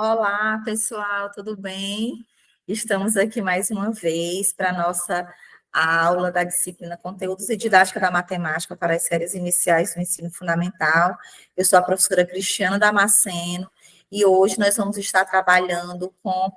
Olá, pessoal, tudo bem? Estamos aqui mais uma vez para a nossa aula da disciplina Conteúdos e Didática da Matemática para as séries iniciais do ensino fundamental. Eu sou a professora Cristiana Damasceno e hoje nós vamos estar trabalhando com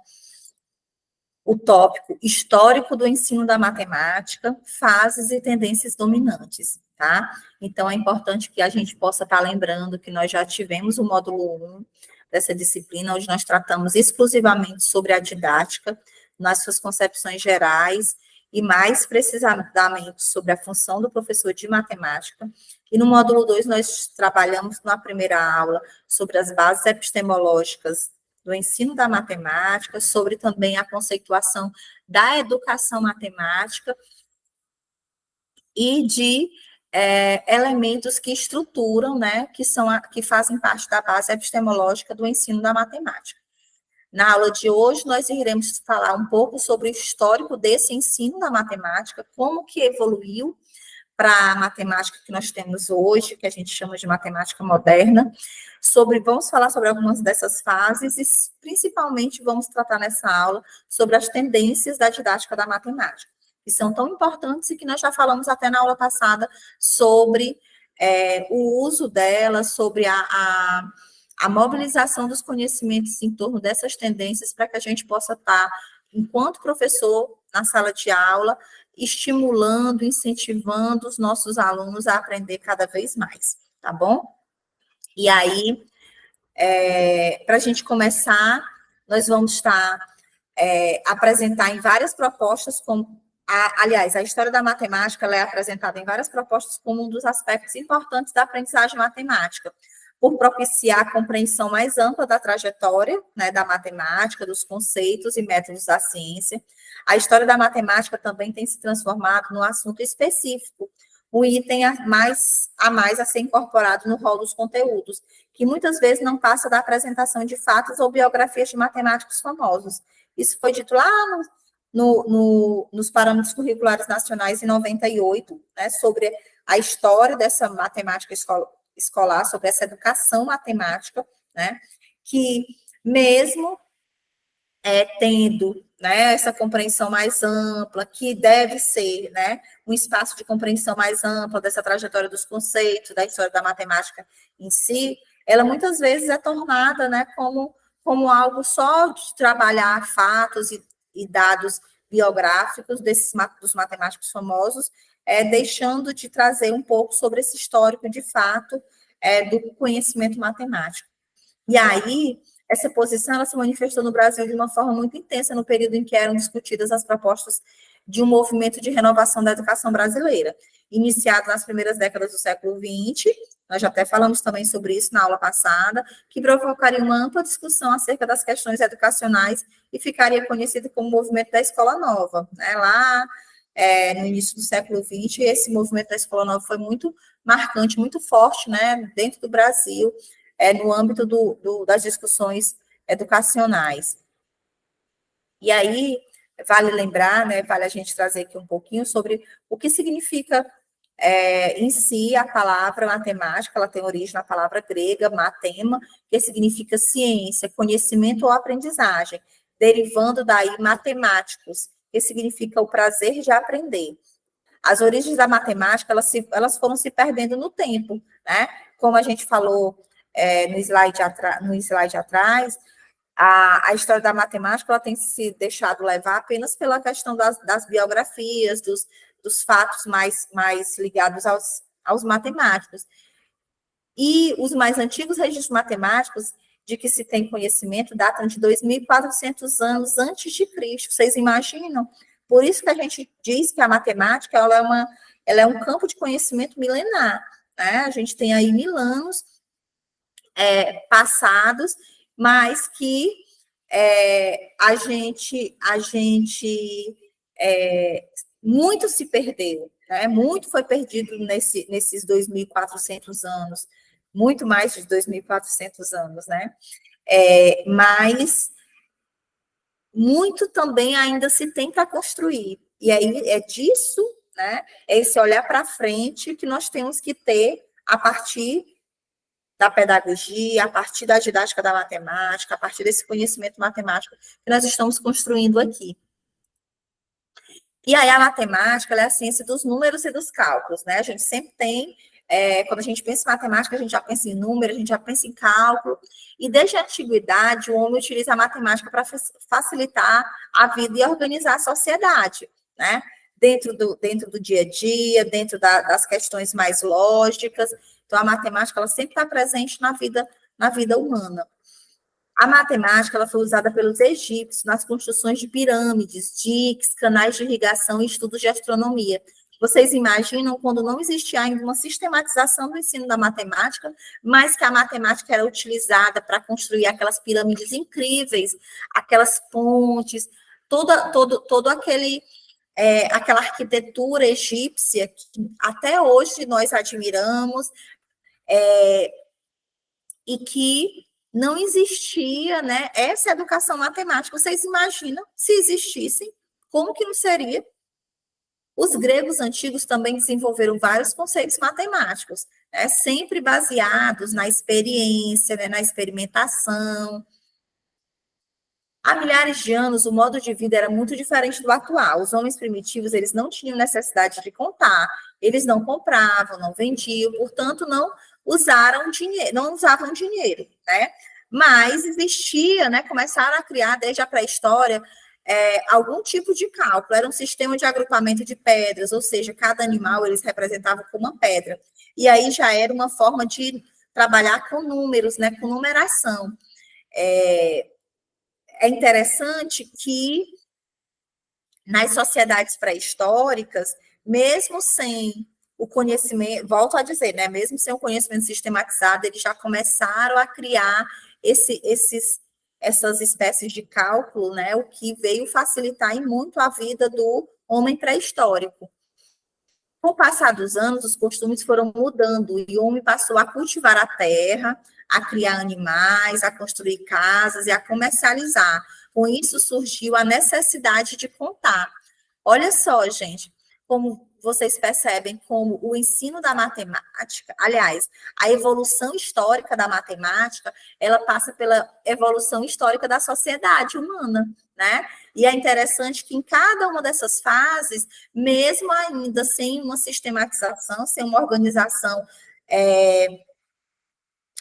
o tópico histórico do ensino da matemática, fases e tendências dominantes, tá? Então, é importante que a gente possa estar lembrando que nós já tivemos o módulo 1 dessa disciplina, onde nós tratamos exclusivamente sobre a didática, nas suas concepções gerais, e mais precisamente sobre a função do professor de matemática. E no módulo 2, nós trabalhamos na primeira aula sobre as bases epistemológicas do ensino da matemática, sobre também a conceituação da educação matemática e de elementos que estruturam, né, que fazem parte da base epistemológica do ensino da matemática. Na aula de hoje, nós iremos falar um pouco sobre o histórico desse ensino da matemática, como que evoluiu para a matemática que nós temos hoje, que a gente chama de matemática moderna, vamos falar sobre algumas dessas fases e, principalmente, vamos tratar nessa aula sobre as tendências da didática da matemática, que são tão importantes e que nós já falamos até na aula passada sobre o uso delas, sobre a mobilização dos conhecimentos em torno dessas tendências para que a gente possa estar, enquanto professor, na sala de aula, estimulando, incentivando os nossos alunos a aprender cada vez mais, tá bom? E aí, para a gente começar, nós vamos estar apresentar em várias propostas, aliás, a história da matemática ela é apresentada em várias propostas como um dos aspectos importantes da aprendizagem matemática, por propiciar a compreensão mais ampla da trajetória, né, da matemática, dos conceitos e métodos da ciência. A história da matemática também tem se transformado num assunto específico, um item a mais a ser incorporado no rol dos conteúdos, que muitas vezes não passa da apresentação de fatos ou biografias de matemáticos famosos. Isso foi dito lá nos parâmetros curriculares nacionais em 98, né, sobre a história dessa matemática escolar, sobre essa educação matemática, né, que mesmo tendo, né, essa compreensão mais ampla, que deve ser, né, um espaço de compreensão mais ampla dessa trajetória dos conceitos, da história da matemática em si, ela muitas vezes é tornada, né, como algo só de trabalhar fatos e dados biográficos dos matemáticos famosos, deixando de trazer um pouco sobre esse histórico de fato do conhecimento matemático. E aí, essa posição ela se manifestou no Brasil de uma forma muito intensa no período em que eram discutidas as propostas de um movimento de renovação da educação brasileira, iniciado nas primeiras décadas do século XX, nós já até falamos também sobre isso na aula passada, que provocaria uma ampla discussão acerca das questões educacionais e ficaria conhecido como movimento da Escola Nova. Né? Lá, no início do século XX, esse movimento da Escola Nova foi muito marcante, muito forte, né, dentro do Brasil, no âmbito das discussões educacionais. E aí, vale lembrar, né, vale a gente trazer aqui um pouquinho sobre o que significa em si a palavra matemática. Ela tem origem na palavra grega, matema, que significa ciência, conhecimento ou aprendizagem, derivando daí matemáticos, que significa o prazer de aprender. As origens da matemática, elas foram se perdendo no tempo, né? Como a gente falou no slide atrás, a história da matemática ela tem se deixado levar apenas pela questão das biografias, dos fatos mais ligados aos matemáticos. E os mais antigos registros matemáticos de que se tem conhecimento datam de 2.400 anos antes de Cristo. Vocês imaginam? Por isso que a gente diz que a matemática ela é um campo de conhecimento milenar. Né? A gente tem aí 1000 anos passados, mas que a gente muito se perdeu, né? Muito foi perdido nesses 2.400 anos, muito mais de 2.400 anos, né? Mas muito também ainda se tem para construir. E aí é disso, né? É esse olhar para frente que nós temos que ter a partir da pedagogia, a partir da didática da matemática, a partir desse conhecimento matemático que nós estamos construindo aqui. E aí a matemática, ela é a ciência dos números e dos cálculos, né? A gente sempre tem, quando a gente pensa em matemática, a gente já pensa em número, a gente já pensa em cálculo, e desde a antiguidade o homem utiliza a matemática para facilitar a vida e organizar a sociedade, né? Dentro do dia a dia, dentro das questões mais lógicas. Então, a matemática, ela sempre está presente na vida humana. A matemática, ela foi usada pelos egípcios nas construções de pirâmides, diques, canais de irrigação e estudos de astronomia. Vocês imaginam quando não existia ainda uma sistematização do ensino da matemática, mas que a matemática era utilizada para construir aquelas pirâmides incríveis, aquelas pontes, todo aquela arquitetura egípcia que até hoje nós admiramos, e que não existia, né, essa educação matemática. Vocês imaginam, se existissem, como que não seria? Os gregos antigos também desenvolveram vários conceitos matemáticos, né, sempre baseados na experiência, né, na experimentação. Há milhares de anos, o modo de vida era muito diferente do atual. Os homens primitivos, eles não tinham necessidade de contar, eles não compravam, não vendiam, portanto, não usavam dinheiro, né? Mas existia, né? Começaram a criar desde a pré-história algum tipo de cálculo. Era um sistema de agrupamento de pedras, ou seja, cada animal eles representavam com uma pedra. E aí já era uma forma de trabalhar com números, né? Com numeração. É interessante que nas sociedades pré-históricas, mesmo sem o conhecimento, volto a dizer, né, mesmo sem o conhecimento sistematizado, eles já começaram a criar essas espécies de cálculo, né, o que veio facilitar em muito a vida do homem pré-histórico. Com o passar dos anos, os costumes foram mudando e o homem passou a cultivar a terra, a criar animais, a construir casas e a comercializar. Com isso surgiu a necessidade de contar. Olha só, gente, como vocês percebem como o ensino da matemática, aliás, a evolução histórica da matemática, ela passa pela evolução histórica da sociedade humana, né? E é interessante que em cada uma dessas fases, mesmo ainda sem uma sistematização, sem uma organização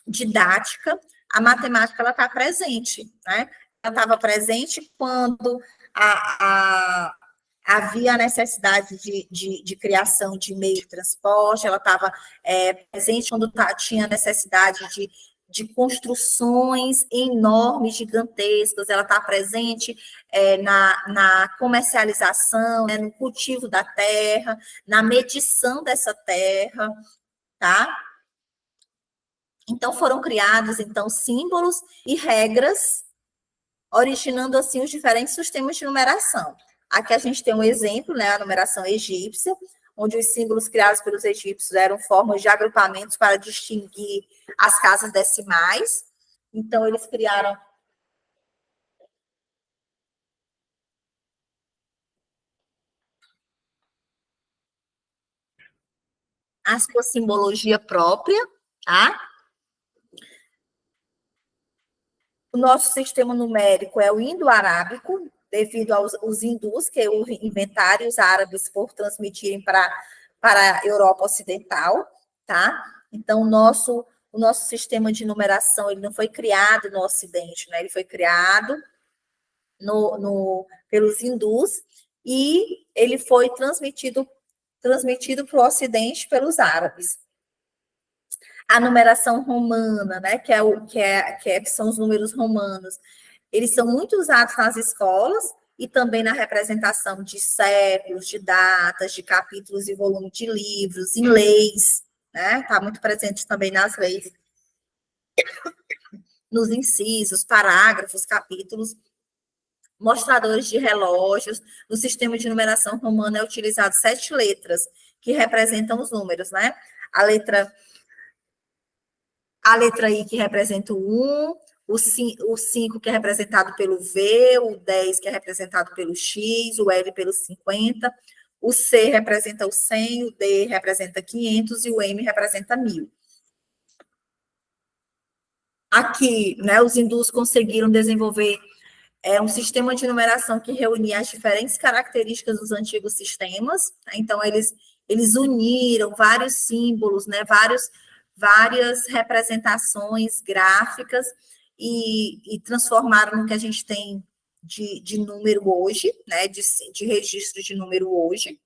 didática, a matemática ela está presente, né? Ela estava presente quando havia a necessidade de criação de meio de transporte, ela estava presente quando tinha necessidade de construções enormes, gigantescas, ela está presente na comercialização, né, no cultivo da terra, na medição dessa terra, tá? Então, foram criados, então, símbolos e regras, originando, assim, os diferentes sistemas de numeração. Aqui a gente tem um exemplo, né, a numeração egípcia, onde os símbolos criados pelos egípcios eram formas de agrupamentos para distinguir as casas decimais. Então, eles criaram a sua simbologia própria, tá? O nosso sistema numérico é o indo-arábico, devido aos hindus, que o inventaram, os árabes por transmitirem para a Europa Ocidental, tá? Então, o nosso sistema de numeração, ele não foi criado no Ocidente, né? Ele foi criado pelos hindus e ele foi transmitido para o Ocidente pelos árabes. A numeração romana, né, que são os números romanos, eles são muito usados nas escolas e também na representação de séculos, de datas, de capítulos e volumes de livros, em leis, né? Está muito presente também nas leis, nos incisos, parágrafos, capítulos, mostradores de relógios. No sistema de numeração romana é utilizado 7 letras que representam os números, né? A letra I, que representa o 1, o 5, que é representado pelo V, o 10, que é representado pelo X, o L pelo 50, o C representa o 100, o D representa 500 e o M representa 1000. Aqui, né, os hindus conseguiram desenvolver um sistema de numeração que reunia as diferentes características dos antigos sistemas. Então, eles uniram vários símbolos, né, várias representações gráficas e transformaram no que a gente tem de número hoje, né, de registro de número hoje.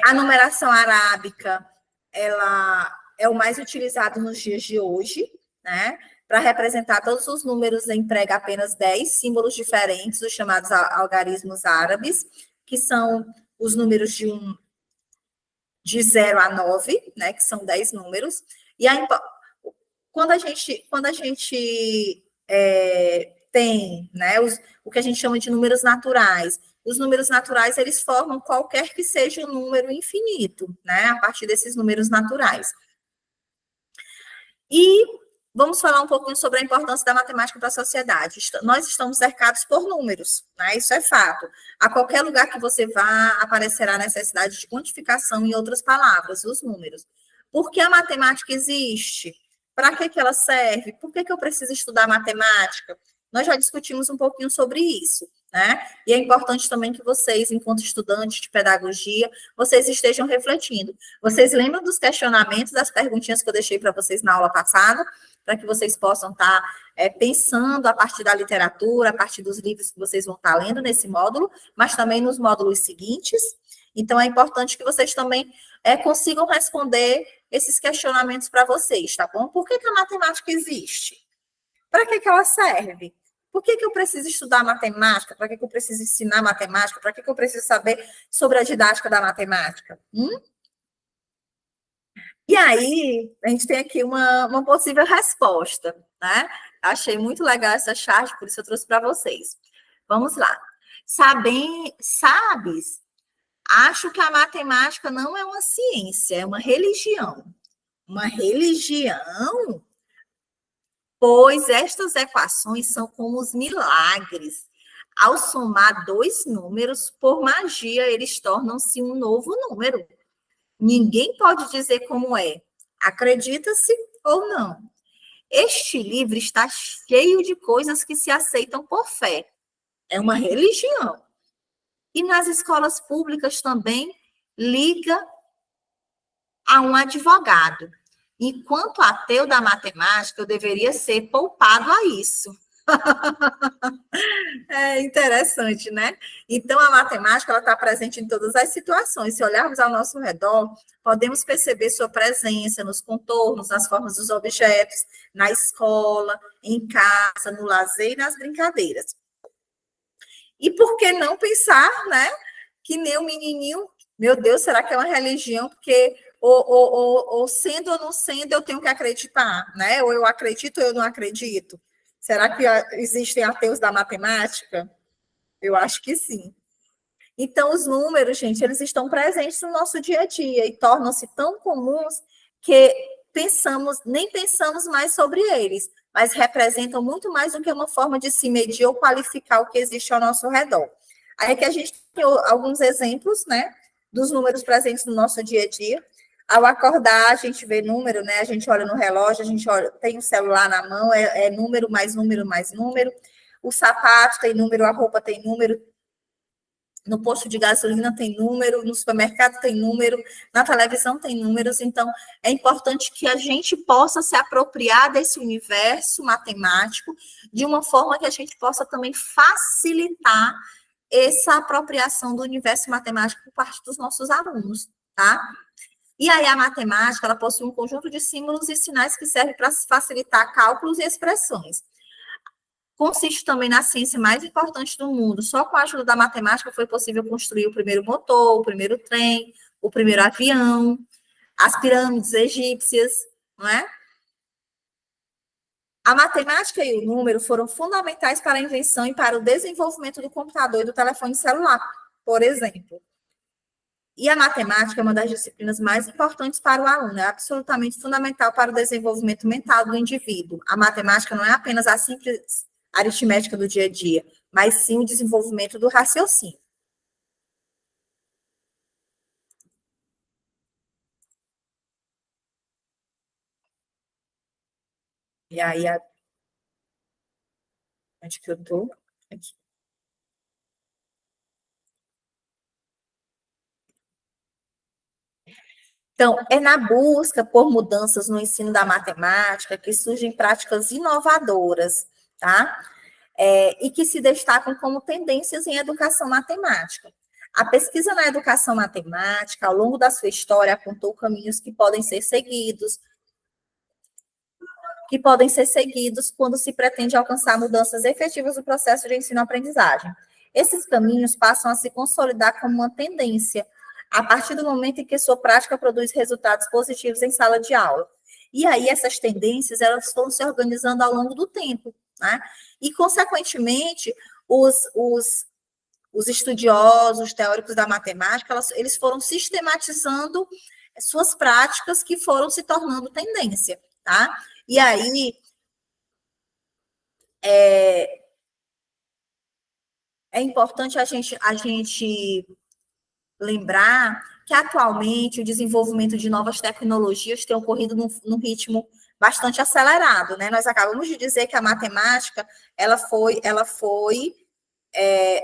A numeração arábica, ela é o mais utilizado nos dias de hoje, né? Para representar todos os números, emprega apenas 10 símbolos diferentes, os chamados algarismos árabes, que são os números de 0 a 9, né? Que são 10 números. E aí, quando a gente tem, né, o que a gente chama de números naturais, os números naturais, eles formam qualquer que seja um número infinito, né, a partir desses números naturais. E vamos falar um pouquinho sobre a importância da matemática para a sociedade. Nós estamos cercados por números, né, isso é fato. A qualquer lugar que você vá, aparecerá a necessidade de quantificação, em outras palavras, os números. Por que a matemática existe? Para que ela serve? Por que eu preciso estudar matemática? Nós já discutimos um pouquinho sobre isso, né? E é importante também que vocês, enquanto estudantes de pedagogia, vocês estejam refletindo. Vocês lembram dos questionamentos, das perguntinhas que eu deixei para vocês na aula passada? Para que vocês possam estar pensando a partir da literatura, a partir dos livros que vocês vão estar lendo nesse módulo, mas também nos módulos seguintes. Então, é importante que vocês também consigam responder esses questionamentos para vocês, tá bom? Por que a matemática existe? Para que ela serve? Por que eu preciso estudar matemática? Para que eu preciso ensinar matemática? Para que eu preciso saber sobre a didática da matemática? E aí, a gente tem aqui uma possível resposta, né? Achei muito legal essa charge, por isso eu trouxe para vocês. Vamos lá. Sabes? Acho que a matemática não é uma ciência, é uma religião. Uma religião? Pois estas equações são como os milagres. Ao somar dois números, por magia, eles tornam-se um novo número. Ninguém pode dizer como é. Acredita-se ou não. Este livro está cheio de coisas que se aceitam por fé. É uma religião. E nas escolas públicas também liga a um advogado. Enquanto ateu da matemática, eu deveria ser poupado a isso. É interessante, né? Então, a matemática ela está presente em todas as situações. Se olharmos ao nosso redor, podemos perceber sua presença nos contornos, nas formas dos objetos, na escola, em casa, no lazer e nas brincadeiras. E por que não pensar, né? Que nem o menininho, meu Deus, será que é uma religião? Porque ou sendo ou não sendo, eu tenho que acreditar, né? Ou eu acredito ou eu não acredito. Será que existem ateus da matemática? Eu acho que sim. Então, os números, gente, eles estão presentes no nosso dia a dia e tornam-se tão comuns que nem pensamos mais sobre eles, mas representam muito mais do que uma forma de se medir ou qualificar o que existe ao nosso redor. Aí é que a gente tem alguns exemplos, né, dos números presentes no nosso dia a dia. Ao acordar, a gente vê número, né? A gente olha no relógio, a gente olha, tem o celular na mão, é número mais número mais número. O sapato tem número, a roupa tem número, no posto de gasolina tem número, no supermercado tem número, na televisão tem números, então é importante que a gente possa se apropriar desse universo matemático de uma forma que a gente possa também facilitar essa apropriação do universo matemático por parte dos nossos alunos, tá? E aí a matemática, ela possui um conjunto de símbolos e sinais que servem para facilitar cálculos e expressões. Consiste também na ciência mais importante do mundo. Só com a ajuda da matemática foi possível construir o primeiro motor, o primeiro trem, o primeiro avião, as pirâmides egípcias, não é? A matemática e o número foram fundamentais para a invenção e para o desenvolvimento do computador e do telefone celular, por exemplo. E a matemática é uma das disciplinas mais importantes para o aluno, é absolutamente fundamental para o desenvolvimento mental do indivíduo. A matemática não é apenas a simples aritmética do dia a dia, mas sim o desenvolvimento do raciocínio. E aí, onde que eu estou? Aqui. Então, é na busca por mudanças no ensino da matemática que surgem práticas inovadoras, tá? E que se destacam como tendências em educação matemática. A pesquisa na educação matemática, ao longo da sua história, apontou caminhos que podem ser seguidos quando se pretende alcançar mudanças efetivas no processo de ensino-aprendizagem. Esses caminhos passam a se consolidar como uma tendência, a partir do momento em que sua prática produz resultados positivos em sala de aula. E aí, essas tendências, elas foram se organizando ao longo do tempo, né? E, consequentemente, os estudiosos, teóricos da matemática, eles foram sistematizando suas práticas que foram se tornando tendência, tá? E aí, é importante a gente lembrar que, atualmente, o desenvolvimento de novas tecnologias tem ocorrido num ritmo bastante acelerado, né? Nós acabamos de dizer que a matemática, ela foi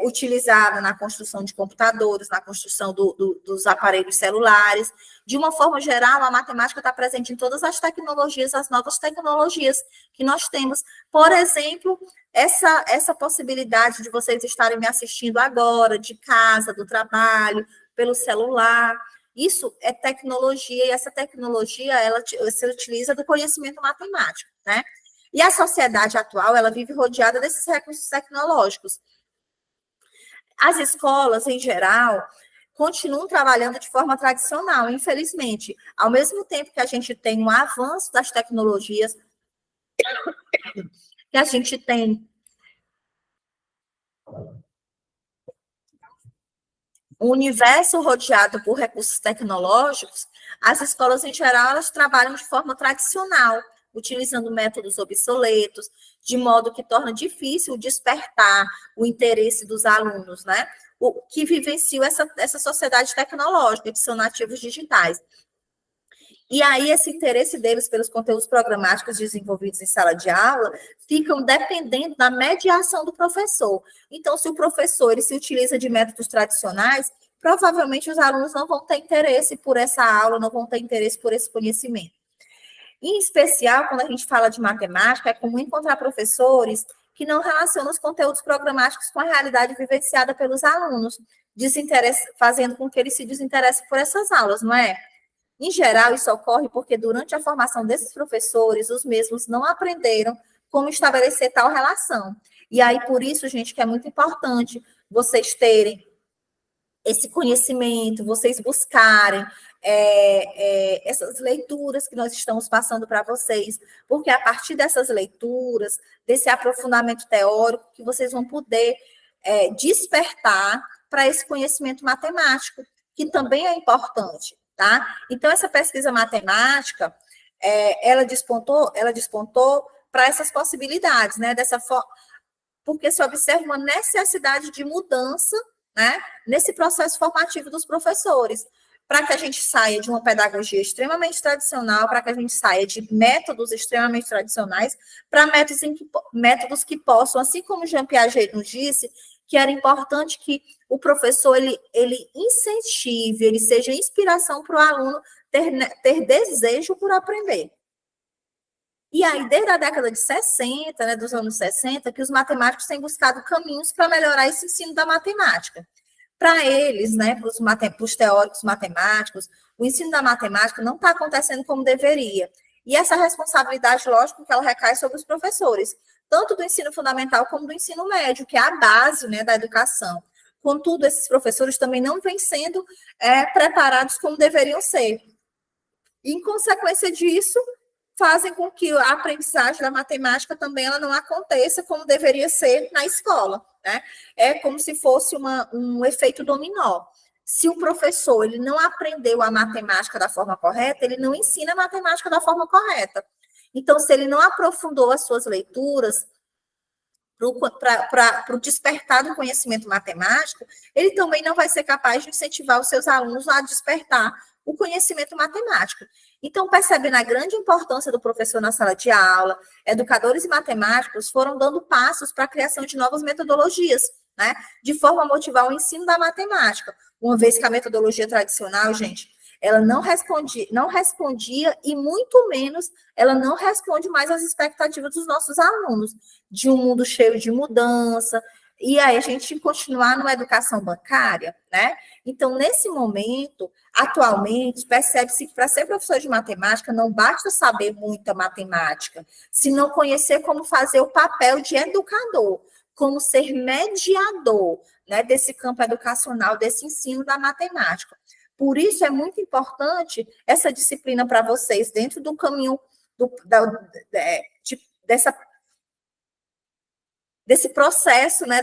utilizada na construção de computadores, na construção dos aparelhos celulares. De uma forma geral, a matemática está presente em todas as tecnologias, as novas tecnologias que nós temos. Por exemplo, essa possibilidade de vocês estarem me assistindo agora, de casa, do trabalho, pelo celular. Isso é tecnologia, e essa tecnologia ela se utiliza do conhecimento matemático, né? E a sociedade atual, ela vive rodeada desses recursos tecnológicos. As escolas, em geral, continuam trabalhando de forma tradicional, infelizmente. Ao mesmo tempo que a gente tem um avanço das tecnologias, que a gente tem um universo rodeado por recursos tecnológicos, as escolas, em geral, elas trabalham de forma tradicional, utilizando métodos obsoletos, de modo que torna difícil despertar o interesse dos alunos, né? Que vivenciam essa sociedade tecnológica, que são nativos digitais. E aí, esse interesse deles pelos conteúdos programáticos desenvolvidos em sala de aula ficam dependendo da mediação do professor. Então, se o professor ele se utiliza de métodos tradicionais, provavelmente os alunos não vão ter interesse por essa aula, não vão ter interesse por esse conhecimento. Em especial, quando a gente fala de matemática, é comum encontrar professores que não relacionam os conteúdos programáticos com a realidade vivenciada pelos alunos, fazendo com que eles se desinteressem por essas aulas, não é? Em geral, isso ocorre porque, durante a formação desses professores, os mesmos não aprenderam como estabelecer tal relação. E aí, por isso, gente, que é muito importante vocês terem esse conhecimento, vocês buscarem essas leituras que nós estamos passando para vocês, porque a partir dessas leituras, desse aprofundamento teórico, que vocês vão poder despertar para esse conhecimento matemático, que também é importante, tá? Então, essa pesquisa matemática, ela despontou para essas possibilidades, né? Porque se observa uma necessidade de mudança, né, nesse processo formativo dos professores, para que a gente saia de uma pedagogia extremamente tradicional, para que a gente saia de métodos extremamente tradicionais, para métodos que possam, assim como Jean Piaget nos disse, que era importante que o professor ele incentive, ele seja inspiração para o aluno ter desejo por aprender. E aí, desde a década de 60, né, dos anos 60, que os matemáticos têm buscado caminhos para melhorar esse ensino da matemática. Para eles, né, para os teóricos matemáticos, o ensino da matemática não está acontecendo como deveria. E essa responsabilidade, lógico, que ela recai sobre os professores, tanto do ensino fundamental como do ensino médio, que é a base, né, da educação. Contudo, esses professores também não vêm sendo preparados como deveriam ser. Em consequência disso, fazem com que a aprendizagem da matemática também ela não aconteça como deveria ser na escola, né? É como se fosse um efeito dominó. Se o professor ele não aprendeu a matemática da forma correta, ele não ensina a matemática da forma correta. Então, se ele não aprofundou as suas leituras para o despertar do conhecimento matemático, ele também não vai ser capaz de incentivar os seus alunos a despertar o conhecimento matemático. Então, percebendo a grande importância do professor na sala de aula, educadores e matemáticos foram dando passos para a criação de novas metodologias, né, de forma a motivar o ensino da matemática, uma vez que a metodologia tradicional, gente, ela não respondia e muito menos ela não responde mais às expectativas dos nossos alunos, de um mundo cheio de mudança, e aí a gente continuar numa educação bancária, né? Então, nesse momento, atualmente, percebe-se que para ser professor de matemática não basta saber muita matemática, se não conhecer como fazer o papel de educador, como ser mediador, né, desse campo educacional, desse ensino da matemática. Por isso é muito importante essa disciplina para vocês, dentro do caminho desse processo, né,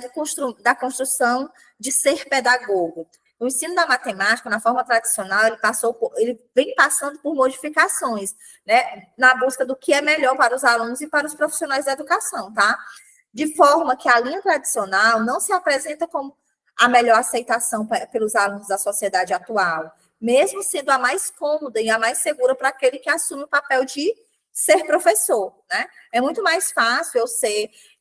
da construção de ser pedagogo. O ensino da matemática, na forma tradicional, ele vem passando por modificações, né, na busca do que é melhor para os alunos e para os profissionais da educação, tá? De forma que a linha tradicional não se apresenta como a melhor aceitação pelos alunos da sociedade atual, mesmo sendo a mais cômoda e a mais segura para aquele que assume o papel de ser professor, né? É muito mais fácil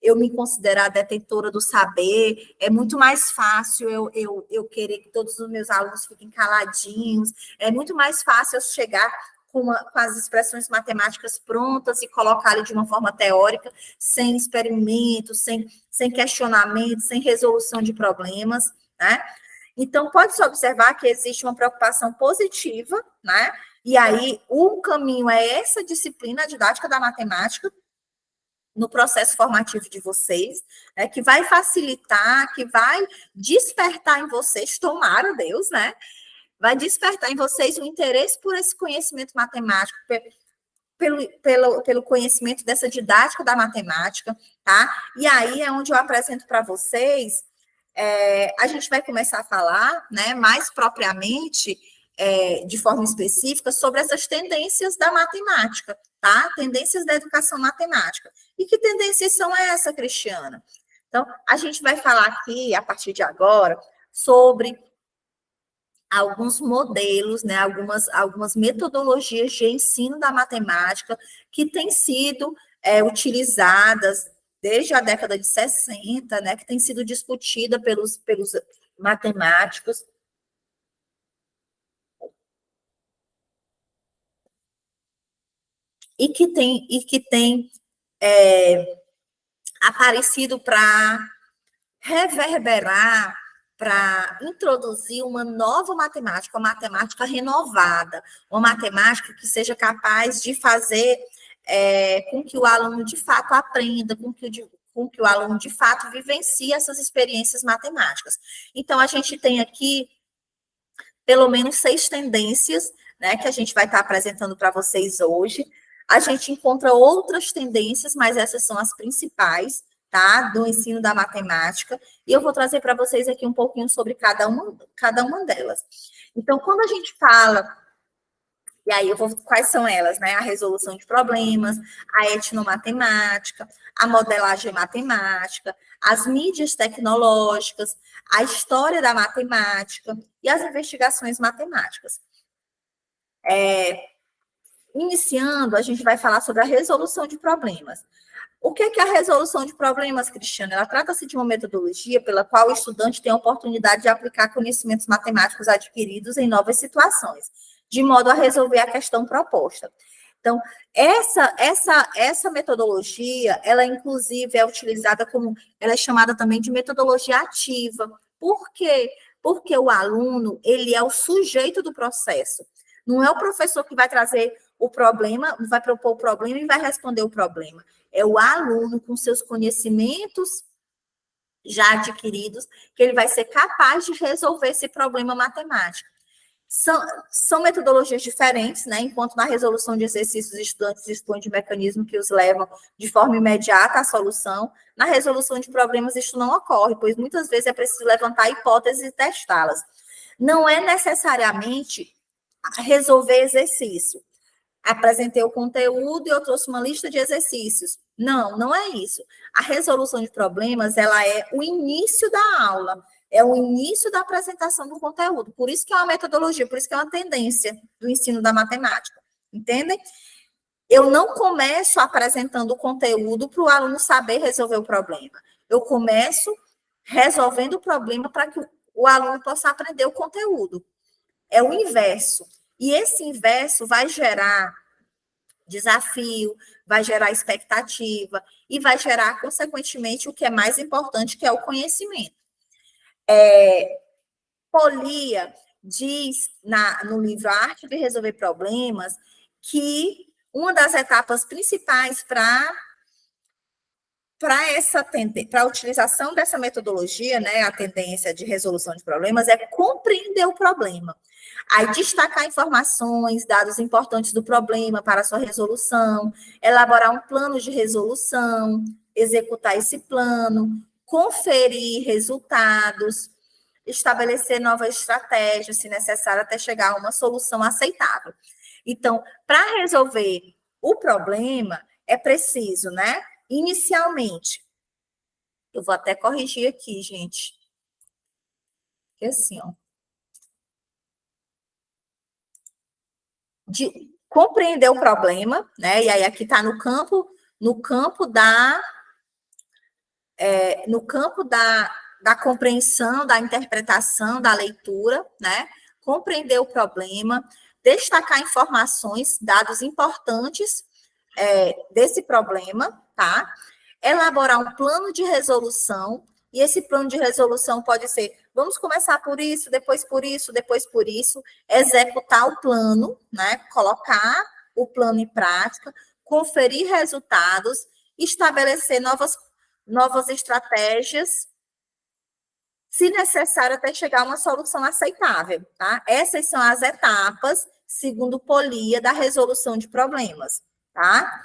eu me considerar detentora do saber, é muito mais fácil eu querer que todos os meus alunos fiquem caladinhos, é muito mais fácil eu chegar com as expressões matemáticas prontas e colocar ali de uma forma teórica, sem experimento, sem questionamento, sem resolução de problemas, né? Então, pode-se observar que existe uma preocupação positiva, né? E aí, o caminho é essa disciplina didática da matemática no processo formativo de vocês, né, que vai facilitar, que vai despertar em vocês, tomara Deus, né? Vai despertar em vocês o interesse por esse conhecimento matemático, pelo conhecimento dessa didática da matemática, tá? E aí é onde eu apresento para vocês, a gente vai começar a falar, né, mais propriamente, de forma específica, sobre essas tendências da matemática, tá? Tendências da educação matemática. E que tendências são essas, Cristiana? Então, a gente vai falar aqui, a partir de agora, sobre alguns modelos, né, algumas metodologias de ensino da matemática que têm sido utilizadas desde a década de 60, né, que tem sido discutida pelos matemáticos. E que tem aparecido para reverberar, para introduzir uma nova matemática, uma matemática renovada, uma matemática que seja capaz de fazer com que o aluno de fato aprenda, com que o aluno de fato vivencie essas experiências matemáticas. Então, a gente tem aqui pelo menos 6 tendências, né, que a gente vai estar apresentando para vocês hoje. A gente encontra outras tendências, mas essas são as principais, tá, do ensino da matemática, e eu vou trazer para vocês aqui um pouquinho sobre cada uma delas. Então, quando a gente fala, e aí quais são elas, né? A resolução de problemas, a etnomatemática, a modelagem matemática, as mídias tecnológicas, a história da matemática e as investigações matemáticas. Iniciando, a gente vai falar sobre a resolução de problemas. O que é a resolução de problemas, Cristiana? Ela trata-se de uma metodologia pela qual o estudante tem a oportunidade de aplicar conhecimentos matemáticos adquiridos em novas situações, de modo a resolver a questão proposta. Então, essa metodologia, ela inclusive é utilizada ela é chamada também de metodologia ativa. Por quê? Porque o aluno, ele é o sujeito do processo. Não é o professor que vai trazer o problema, vai propor o problema e vai responder o problema. É o aluno, com seus conhecimentos já adquiridos, que ele vai ser capaz de resolver esse problema matemático. São metodologias diferentes, né? Enquanto na resolução de exercícios, os estudantes dispõem de mecanismos que os levam de forma imediata à solução, na resolução de problemas isso não ocorre, pois muitas vezes é preciso levantar hipóteses e testá-las. Não é necessariamente resolver exercício. Apresentei o conteúdo e eu trouxe uma lista de exercícios. Não, não é isso. A resolução de problemas, ela é o início da aula, é o início da apresentação do conteúdo. Por isso que é uma metodologia, por isso que é uma tendência do ensino da matemática, Entendem? Eu não começo apresentando o conteúdo para o aluno saber resolver o problema. Eu começo resolvendo o problema para que o aluno possa aprender o conteúdo. É o inverso. E esse inverso vai gerar desafio, vai gerar expectativa e vai gerar, consequentemente, o que é mais importante, que é o conhecimento. Polia diz no livro A Arte de Resolver Problemas que uma das etapas principais para a utilização dessa metodologia, né, a tendência de resolução de problemas, é compreender o problema. Aí, destacar informações, dados importantes do problema para a sua resolução, elaborar um plano de resolução, executar esse plano, conferir resultados, estabelecer novas estratégias, se necessário, até chegar a uma solução aceitável. Então, para resolver o problema, é preciso, né, inicialmente, eu vou até corrigir aqui, gente, que assim, ó, de compreender o problema, né? E aí aqui está no campo da compreensão, da interpretação, da leitura, né? Compreender o problema, destacar informações, dados importantes desse problema, tá? Elaborar um plano de resolução, e esse plano de resolução pode ser, vamos começar por isso, depois por isso, depois por isso, executar o plano, né? Colocar o plano em prática, conferir resultados, estabelecer novas estratégias, se necessário, até chegar a uma solução aceitável, tá? Essas são as etapas, segundo Polia, da resolução de problemas, tá?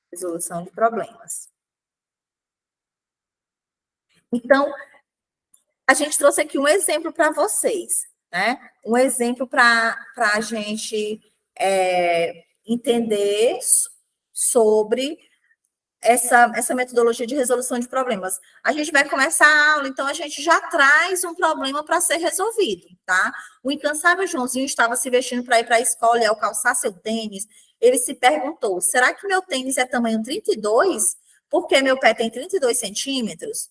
Resolução de problemas. Então, a gente trouxe aqui um exemplo para vocês, né? Um exemplo para a gente entender sobre essa metodologia de resolução de problemas. A gente vai começar a aula, então a gente já traz um problema para ser resolvido, tá? O incansável Joãozinho estava se vestindo para ir para a escola e ao calçar seu tênis, ele se perguntou, será que meu tênis é tamanho 32? Porque meu pé tem 32 centímetros?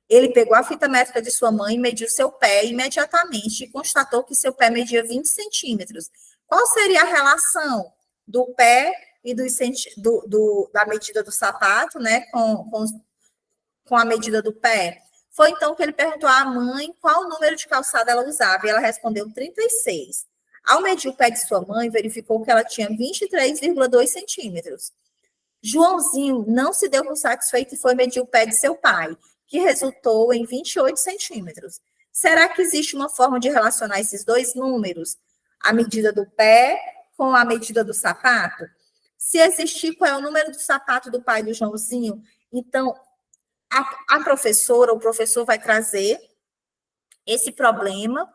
Ele pegou a fita métrica de sua mãe, mediu seu pé imediatamente e constatou que seu pé media 20 centímetros. Qual seria a relação do pé e da medida do sapato, né, com a medida do pé? Foi então que ele perguntou à mãe qual número de calçada ela usava, e ela respondeu 36. Ao medir o pé de sua mãe, verificou que ela tinha 23,2 centímetros. Joãozinho não se deu por satisfeito e foi medir o pé de seu pai, que resultou em 28 centímetros. Será que existe uma forma de relacionar esses dois números, a medida do pé com a medida do sapato? Se existir, qual é o número do sapato do pai do Joãozinho? Então, a professora ou o professor vai trazer esse problema,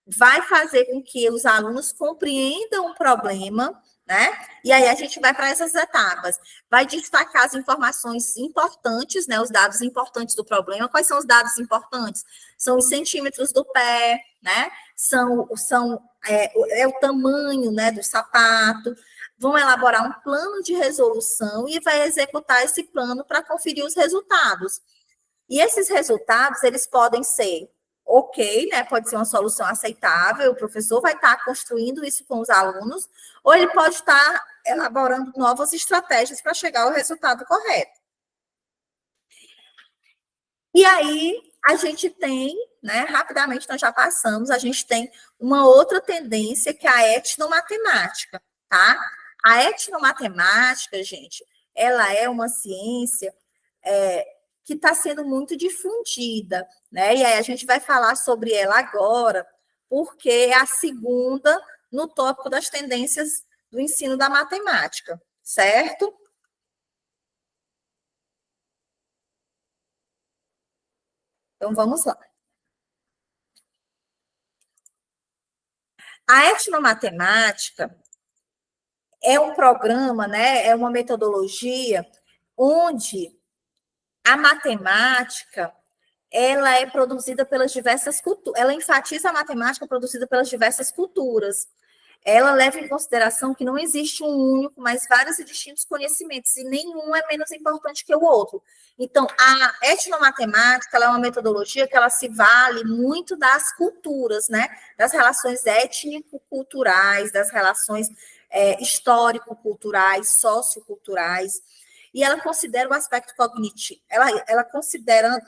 vai fazer com que os alunos compreendam o problema, né? E aí a gente vai para essas etapas. Vai destacar as informações importantes, né? Os dados importantes do problema. Quais são os dados importantes? São os centímetros do pé, né? É o tamanho, né, do sapato. Vão elaborar um plano de resolução e vai executar esse plano para conferir os resultados. E esses resultados, eles podem ser ok, né? Pode ser uma solução aceitável, o professor vai estar construindo isso com os alunos, ou ele pode estar elaborando novas estratégias para chegar ao resultado correto. E aí, a gente tem, né, rapidamente nós já passamos, a gente tem uma outra tendência que é a etnomatemática, tá? A etnomatemática, gente, ela é uma ciência que está sendo muito difundida, né? E aí a gente vai falar sobre ela agora, porque é a segunda no tópico das tendências do ensino da matemática, certo? Então, vamos lá. A etnomatemática é um programa, né? É uma metodologia onde a matemática ela é produzida pelas diversas culturas, ela enfatiza a matemática produzida pelas diversas culturas. ela leva em consideração que não existe um único, mas vários e distintos conhecimentos, e nenhum é menos importante que o outro. Então, a etnomatemática ela é uma metodologia que ela se vale muito das culturas, né? Das relações étnico-culturais, das relações histórico-culturais, socioculturais, e ela considera o aspecto cognitivo, ela considera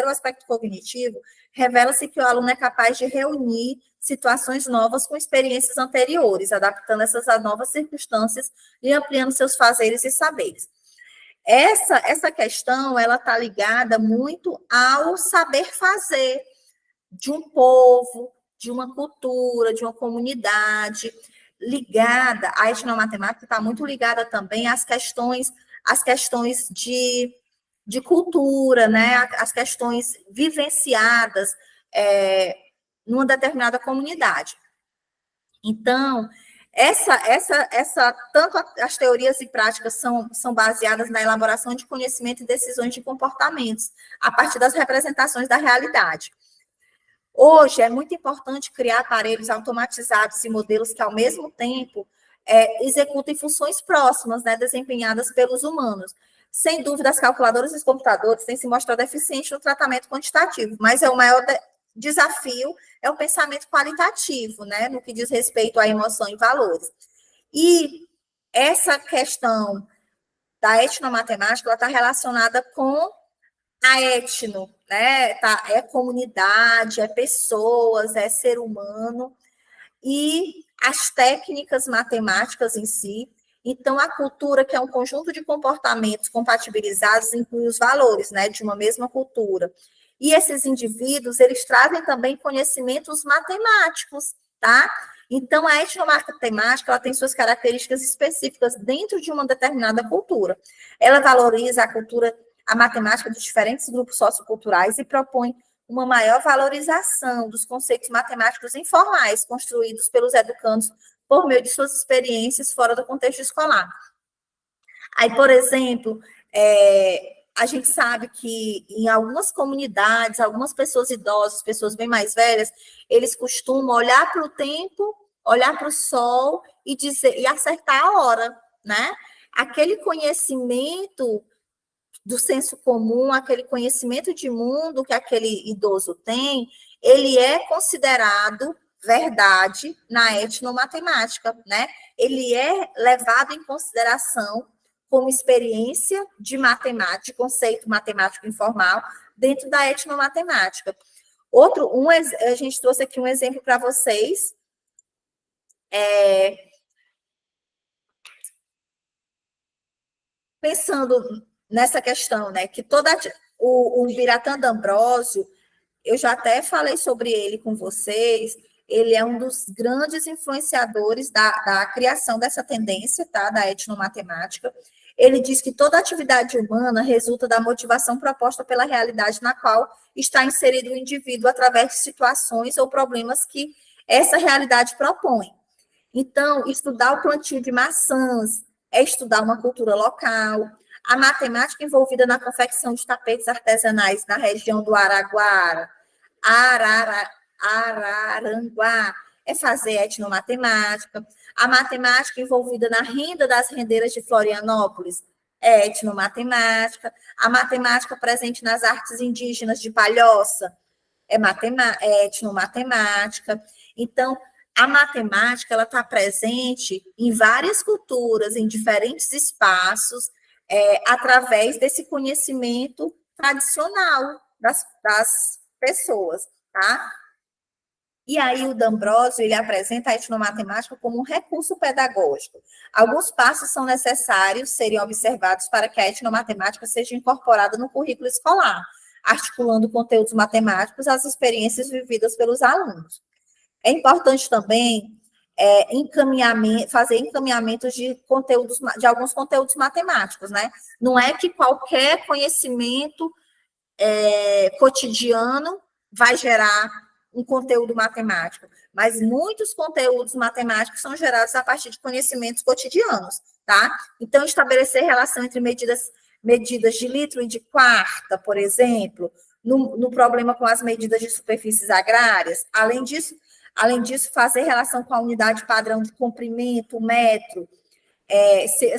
o aspecto cognitivo, revela-se que o aluno é capaz de reunir situações novas com experiências anteriores, adaptando essas a novas circunstâncias e ampliando seus fazeres e saberes. Essa questão, ela está ligada muito ao saber fazer de um povo, de uma cultura, de uma comunidade, ligada, a etnomatemática está muito ligada também às questões de cultura, né? As questões vivenciadas numa determinada comunidade. Então, tanto as teorias e práticas são baseadas na elaboração de conhecimento e decisões de comportamentos, a partir das representações da realidade. Hoje, é muito importante criar aparelhos automatizados e modelos que, ao mesmo tempo, executem funções próximas, né, desempenhadas pelos humanos. Sem dúvida, as calculadoras e os computadores têm se mostrado eficientes no tratamento quantitativo, mas o maior desafio é o pensamento qualitativo, né, no que diz respeito à emoção e valores. E essa questão da etnomatemática, ela está relacionada com a etno, né, é comunidade, é pessoas, é ser humano, e as técnicas matemáticas em si. Então, a cultura, que é um conjunto de comportamentos compatibilizados, inclui os valores, né, de uma mesma cultura. E esses indivíduos, eles trazem também conhecimentos matemáticos, tá? Então, a etnomatemática, ela tem suas características específicas dentro de uma determinada cultura. Ela valoriza a matemática dos diferentes grupos socioculturais e propõe uma maior valorização dos conceitos matemáticos informais construídos pelos educandos por meio de suas experiências fora do contexto escolar. Aí, por exemplo, a gente sabe que em algumas comunidades, algumas pessoas idosas, pessoas bem mais velhas, eles costumam olhar para o tempo, olhar para o sol e acertar a hora, né? Aquele conhecimento do senso comum, aquele conhecimento de mundo que aquele idoso tem, ele é considerado verdade na etnomatemática, né? Ele é levado em consideração como experiência de matemática, de conceito matemático informal, dentro da etnomatemática. A gente trouxe aqui um exemplo para vocês. Pensando nessa questão, né, que o Biratã D'Ambrosio, eu já até falei sobre ele com vocês, ele é um dos grandes influenciadores da criação dessa tendência, tá, da etnomatemática. Ele diz que toda atividade humana resulta da motivação proposta pela realidade na qual está inserido o indivíduo através de situações ou problemas que essa realidade propõe. Então, estudar o plantio de maçãs é estudar uma cultura local. A matemática envolvida na confecção de tapetes artesanais na região do Araranguá, é fazer etnomatemática. A matemática envolvida na renda das rendeiras de Florianópolis é etnomatemática. A matemática presente nas artes indígenas de Palhoça é etnomatemática. Então, a matemática ela está presente em várias culturas, em diferentes espaços, através desse conhecimento tradicional das pessoas, tá? E aí o D'Ambrosio, ele apresenta a etnomatemática como um recurso pedagógico. Alguns passos são necessários serem observados para que a etnomatemática seja incorporada no currículo escolar, articulando conteúdos matemáticos às experiências vividas pelos alunos. É importante também fazer encaminhamentos de alguns conteúdos matemáticos, né? Não é que qualquer conhecimento cotidiano vai gerar um conteúdo matemático, mas muitos conteúdos matemáticos são gerados a partir de conhecimentos cotidianos, tá? Então, estabelecer relação entre medidas de litro e de quarta, por exemplo, no problema com as medidas de superfícies agrárias. Além disso, Além disso, fazer relação com a unidade padrão de comprimento, metro,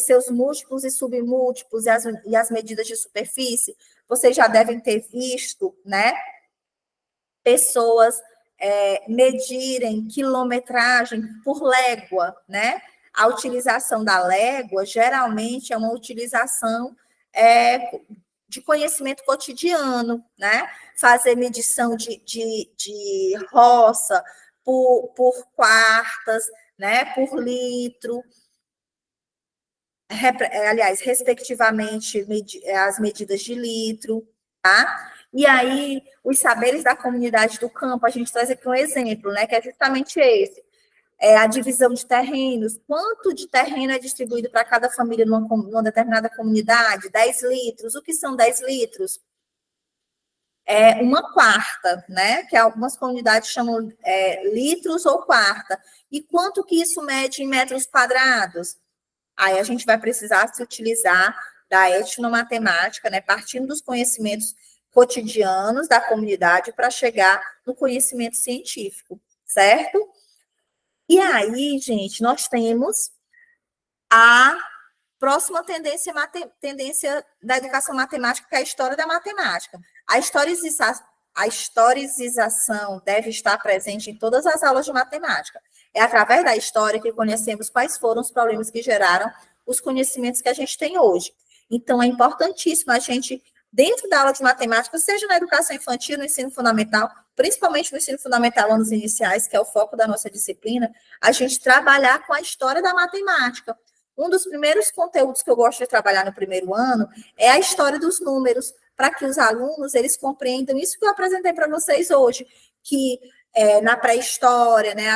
seus múltiplos e submúltiplos e as medidas de superfície, vocês já devem ter visto, né? Pessoas medirem quilometragem por légua, né? A utilização da légua, geralmente, é uma utilização de conhecimento cotidiano, né? Fazer medição de roça por quartas, né? Por litro, aliás, respectivamente, as medidas de litro, tá? E aí, os saberes da comunidade do campo, a gente traz aqui um exemplo, né? Que é justamente esse. A divisão de terrenos, quanto de terreno é distribuído para cada família numa determinada comunidade? 10 litros. O que são 10 litros? É uma quarta, né? Que algumas comunidades chamam litros ou quarta. E quanto que isso mede em metros quadrados? Aí a gente vai precisar se utilizar da etnomatemática, né? Partindo dos conhecimentos cotidianos da comunidade para chegar no conhecimento científico, certo? E aí, gente, nós temos a próxima tendência da educação matemática, que é a história da matemática. A historicização deve estar presente em todas as aulas de matemática. É através da história que conhecemos quais foram os problemas que geraram os conhecimentos que a gente tem hoje. Então, é importantíssimo a gente, dentro da aula de matemática, seja na educação infantil, no ensino fundamental, principalmente no ensino fundamental, anos iniciais, que é o foco da nossa disciplina, a gente trabalhar com a história da matemática. Um dos primeiros conteúdos que eu gosto de trabalhar no primeiro ano é a história dos números, para que os alunos eles compreendam isso que eu apresentei para vocês hoje, que na pré-história, né,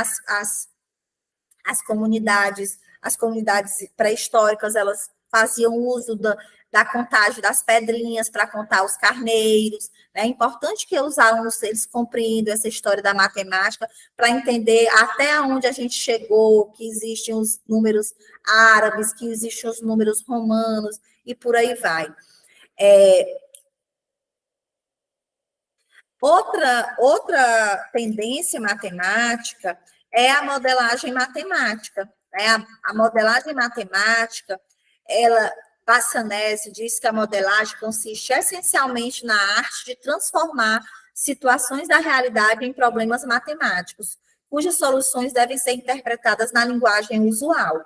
as comunidades pré-históricas, elas faziam uso da contagem das pedrinhas para contar os carneiros. É importante que os alunos eles compreendam essa história da matemática para entender até onde a gente chegou, que existem os números árabes, que existem os números romanos, e por aí vai. Outra tendência matemática é a modelagem matemática. Né? A modelagem matemática, Bassanese diz que a modelagem consiste essencialmente na arte de transformar situações da realidade em problemas matemáticos, cujas soluções devem ser interpretadas na linguagem usual.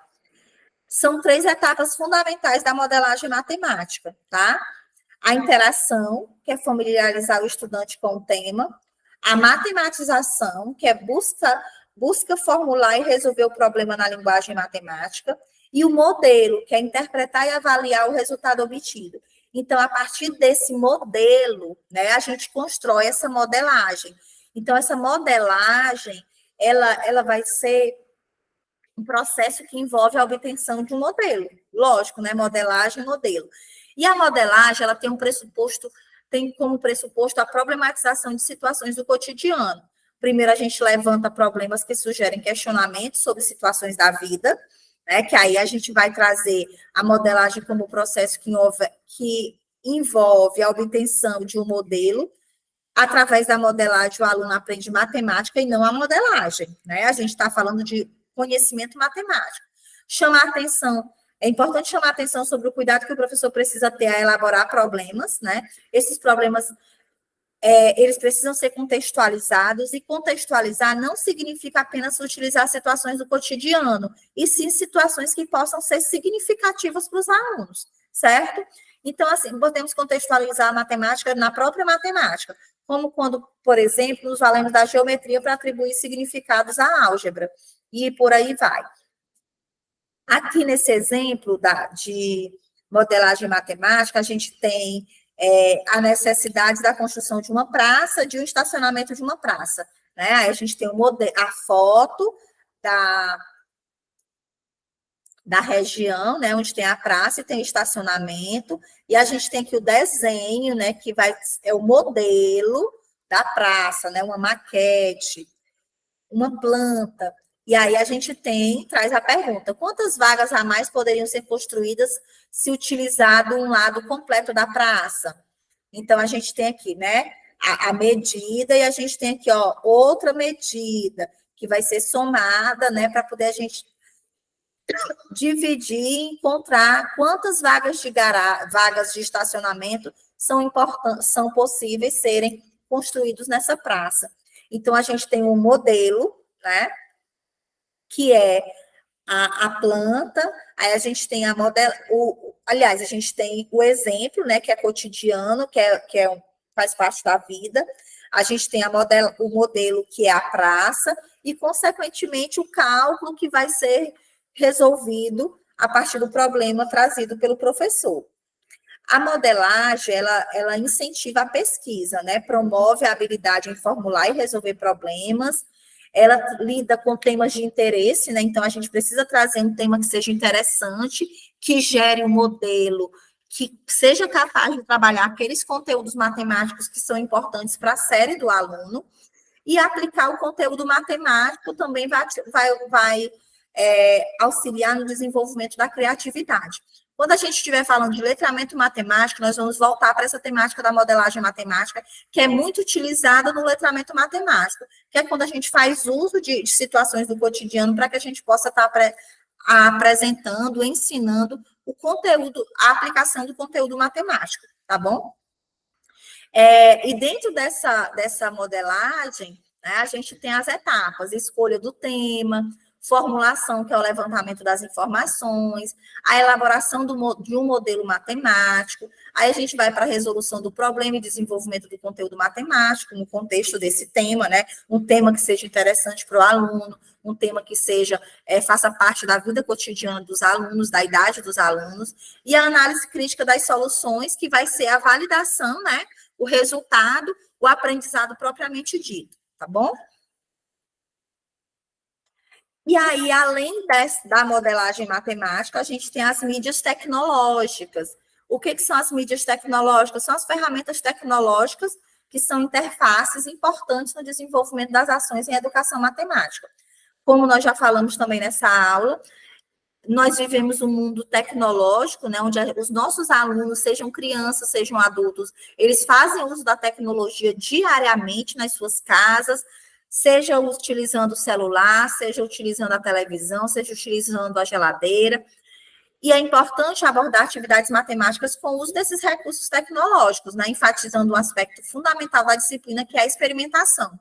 São 3 etapas fundamentais da modelagem matemática, tá? A interação, que é familiarizar o estudante com o tema, a matematização, que é busca formular e resolver o problema na linguagem matemática, e o modelo, que é interpretar e avaliar o resultado obtido. Então, a partir desse modelo, né, a gente constrói essa modelagem. Então, essa modelagem, ela vai ser um processo que envolve a obtenção de um modelo. Lógico, né? Modelagem, modelo. E a modelagem, ela tem como pressuposto a problematização de situações do cotidiano. Primeiro, a gente levanta problemas que sugerem questionamentos sobre situações da vida, né? Que aí a gente vai trazer a modelagem como processo que envolve a obtenção de um modelo. Através da modelagem, o aluno aprende matemática e não a modelagem, né? A gente está falando de conhecimento matemático. É importante chamar a atenção sobre o cuidado que o professor precisa ter a elaborar problemas, né? Esses problemas, eles precisam ser contextualizados, e contextualizar não significa apenas utilizar situações do cotidiano, e sim situações que possam ser significativas para os alunos, certo? Então, assim, podemos contextualizar a matemática na própria matemática, como quando, por exemplo, nos valemos da geometria para atribuir significados à álgebra, e por aí vai. Aqui nesse exemplo de modelagem matemática, a gente tem a necessidade da construção de uma praça, de um estacionamento de uma praça. Né? Aí a gente tem a foto da região, né, onde tem a praça e tem o estacionamento, e a gente tem aqui o desenho, né, que é o modelo da praça, né, uma maquete, uma planta. E aí a gente traz a pergunta: quantas vagas a mais poderiam ser construídas se utilizado um lado completo da praça? Então, a gente tem aqui, né, a medida, e a gente tem aqui, ó, outra medida, que vai ser somada, né, para poder a gente dividir e encontrar quantas vagas de estacionamento são possíveis serem construídos nessa praça. Então, a gente tem um modelo, né, que é a planta, aí a gente tem aliás, a gente tem o exemplo, né, que é cotidiano, faz parte da vida, a gente tem o modelo, que é a praça, e, consequentemente, o cálculo que vai ser resolvido a partir do problema trazido pelo professor. A modelagem, ela incentiva a pesquisa, né? Promove a habilidade em formular e resolver problemas, ela lida com temas de interesse, né? Então, a gente precisa trazer um tema que seja interessante, que gere um modelo que seja capaz de trabalhar aqueles conteúdos matemáticos que são importantes para a série do aluno, e aplicar o conteúdo matemático também vai auxiliar no desenvolvimento da criatividade. Quando a gente estiver falando de letramento matemático, nós vamos voltar para essa temática da modelagem matemática, que é muito utilizada no letramento matemático, que é quando a gente faz uso de situações do cotidiano para que a gente possa estar apresentando, ensinando o conteúdo, a aplicação do conteúdo matemático, tá bom? E dentro dessa modelagem, né, a gente tem as etapas: escolha do tema, formulação, que é o levantamento das informações, a elaboração de um modelo matemático, aí a gente vai para a resolução do problema e desenvolvimento do conteúdo matemático, no contexto desse tema, né? Um tema que seja interessante para o aluno, um tema que faça parte da vida cotidiana dos alunos, da idade dos alunos, e a análise crítica das soluções, que vai ser a validação, né? O resultado, o aprendizado propriamente dito, tá bom? E aí, além da modelagem matemática, a gente tem as mídias tecnológicas. O que são as mídias tecnológicas? São as ferramentas tecnológicas que são interfaces importantes no desenvolvimento das ações em educação matemática. Como nós já falamos também nessa aula, nós vivemos um mundo tecnológico, né, onde os nossos alunos, sejam crianças, sejam adultos, eles fazem uso da tecnologia diariamente nas suas casas, seja utilizando o celular, seja utilizando a televisão, seja utilizando a geladeira. E é importante abordar atividades matemáticas com o uso desses recursos tecnológicos, né, enfatizando um aspecto fundamental da disciplina, que é a experimentação.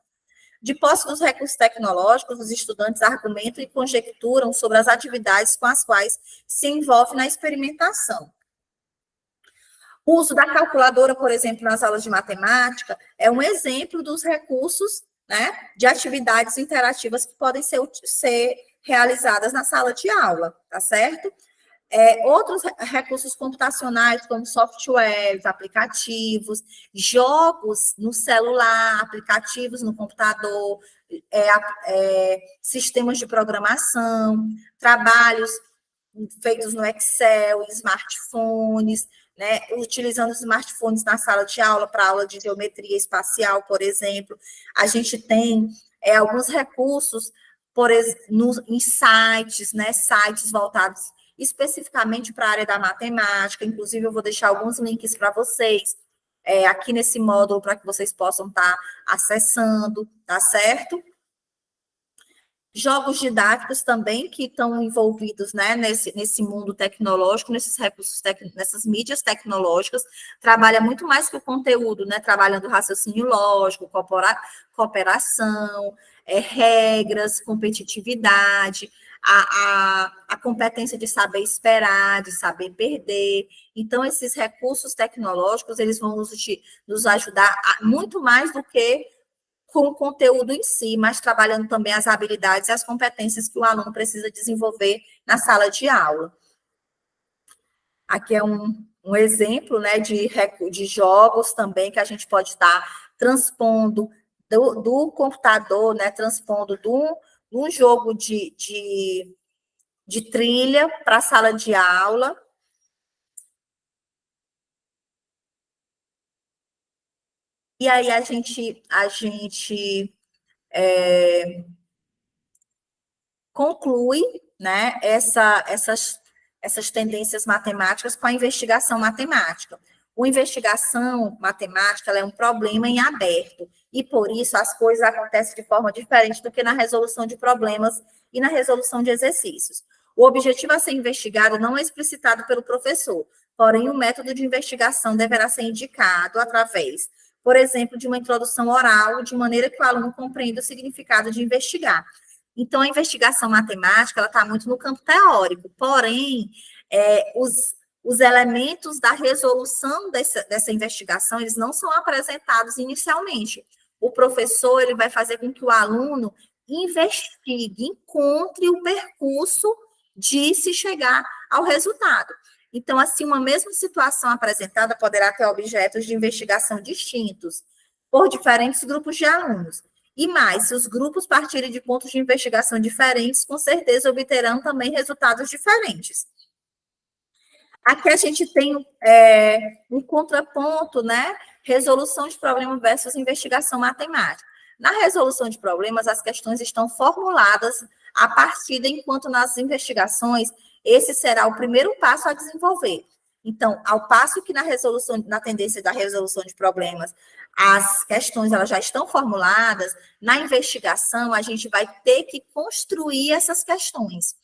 De posse dos recursos tecnológicos, os estudantes argumentam e conjecturam sobre as atividades com as quais se envolve na experimentação. O uso da calculadora, por exemplo, nas aulas de matemática, é um exemplo dos recursos, né, de atividades interativas que podem ser realizadas na sala de aula, tá certo? Outros recursos computacionais, como softwares, aplicativos, jogos no celular, aplicativos no computador, sistemas de programação, trabalhos feitos no Excel, em smartphones, né, utilizando os smartphones na sala de aula para aula de geometria espacial, por exemplo. A gente tem alguns recursos em sites, né, sites voltados especificamente para a área da matemática. Inclusive, eu vou deixar alguns links para vocês aqui nesse módulo, para que vocês possam estar acessando, tá certo? Jogos didáticos também, que estão envolvidos, né, nesse mundo tecnológico, nesses recursos, nessas mídias tecnológicas, trabalha muito mais que o conteúdo, né, trabalhando raciocínio lógico, cooperação, regras, competitividade, a competência de saber esperar, de saber perder. Então, esses recursos tecnológicos, eles vão nos ajudar muito mais do que com o conteúdo em si, mas trabalhando também as habilidades e as competências que o aluno precisa desenvolver na sala de aula. Aqui é um exemplo, né, de jogos também que a gente pode estar transpondo do computador, né, transpondo de um jogo de trilha para a sala de aula. E aí a gente conclui, né, essas tendências matemáticas com a investigação matemática. A investigação matemática, ela é um problema em aberto, e por isso as coisas acontecem de forma diferente do que na resolução de problemas e na resolução de exercícios. O objetivo a ser investigado não é explicitado pelo professor, porém o método de investigação deverá ser indicado através, por exemplo, de uma introdução oral, de maneira que o aluno compreenda o significado de investigar. Então, a investigação matemática, ela está muito no campo teórico, porém, os elementos da resolução dessa investigação, eles não são apresentados inicialmente. O professor, ele vai fazer com que o aluno investigue, encontre o percurso de se chegar ao resultado. Então, assim, uma mesma situação apresentada poderá ter objetos de investigação distintos por diferentes grupos de alunos. E mais, se os grupos partirem de pontos de investigação diferentes, com certeza obterão também resultados diferentes. Aqui a gente tem um contraponto, né? Resolução de problema versus investigação matemática. Na resolução de problemas, as questões estão formuladas a partir de enquanto nas investigações, esse será o primeiro passo a desenvolver. Então, ao passo que na tendência da resolução de problemas, as questões elas já estão formuladas, na investigação a gente vai ter que construir essas questões.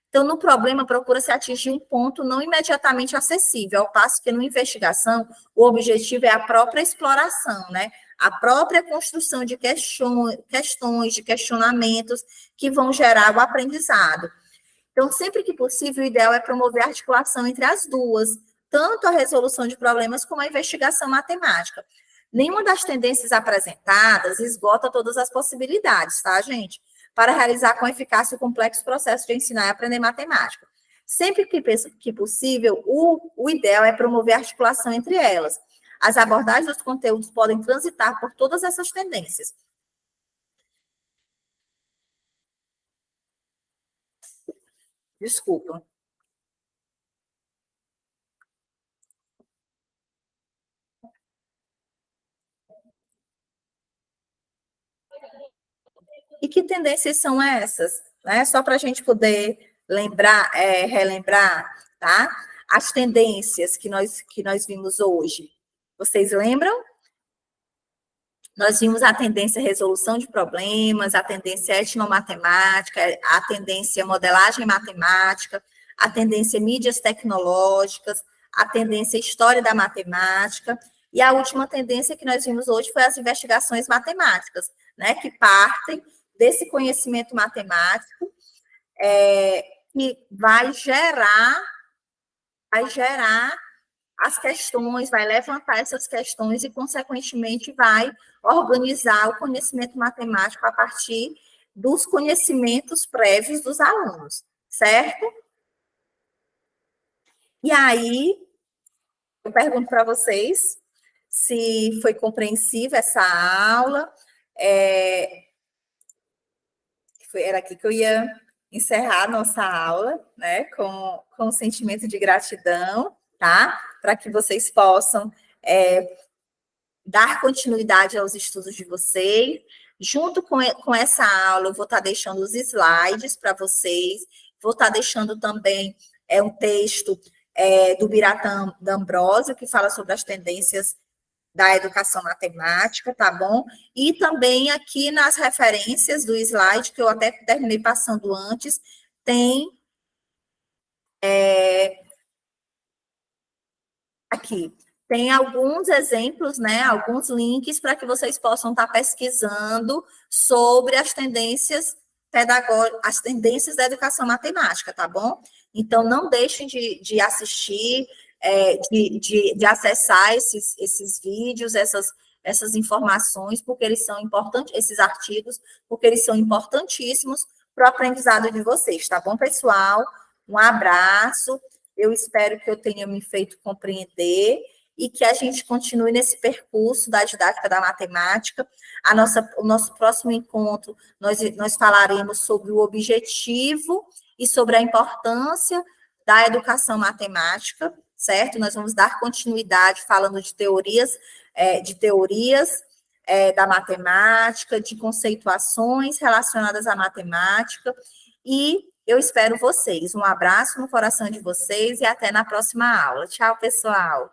Então, no problema, procura-se atingir um ponto não imediatamente acessível, ao passo que, na investigação, o objetivo é a própria exploração, né? A própria construção de questões, de questionamentos que vão gerar o aprendizado. Então, sempre que possível, o ideal é promover a articulação entre as duas, tanto a resolução de problemas como a investigação matemática. Nenhuma das tendências apresentadas esgota todas as possibilidades, tá, gente? Para realizar com eficácia o complexo processo de ensinar e aprender matemática. Sempre que possível, o ideal é promover a articulação entre elas. As abordagens dos conteúdos podem transitar por todas essas tendências. Desculpa. E que tendências são essas? Né? Só para a gente poder lembrar, relembrar, tá? As tendências que nós vimos hoje. Vocês lembram? Nós vimos a tendência resolução de problemas, a tendência etnomatemática, a tendência modelagem matemática, a tendência mídias tecnológicas, a tendência história da matemática, e a última tendência que nós vimos hoje foi as investigações matemáticas, né, que partem desse conhecimento matemático, que vai gerar as questões, vai levantar essas questões e, consequentemente, vai organizar o conhecimento matemático a partir dos conhecimentos prévios dos alunos, certo? E aí, eu pergunto para vocês se foi compreensível essa aula. Era aqui que eu ia encerrar a nossa aula, né, com um sentimento de gratidão, tá? Para que vocês possam dar continuidade aos estudos de vocês. Junto com essa aula, eu vou estar deixando os slides para vocês, vou estar deixando também um texto do Biratã D'Ambrosio, que fala sobre as tendências da educação matemática, tá bom? E também aqui nas referências do slide, que eu até terminei passando antes, tem aqui, tem alguns exemplos, né, alguns links para que vocês possam estar pesquisando sobre as tendências pedagógicas, as tendências da educação matemática, tá bom? Então, não deixem de assistir, de acessar esses vídeos, essas informações, porque eles são importantes, esses artigos, porque eles são importantíssimos para o aprendizado de vocês, tá bom, pessoal? Um abraço, eu espero que eu tenha me feito compreender e que a gente continue nesse percurso da didática da matemática. O nosso próximo encontro, nós falaremos sobre o objetivo e sobre a importância da educação matemática, certo? Nós vamos dar continuidade falando de teorias da matemática, de conceituações relacionadas à matemática, e eu espero vocês. Um abraço no coração de vocês e até na próxima aula. Tchau, pessoal!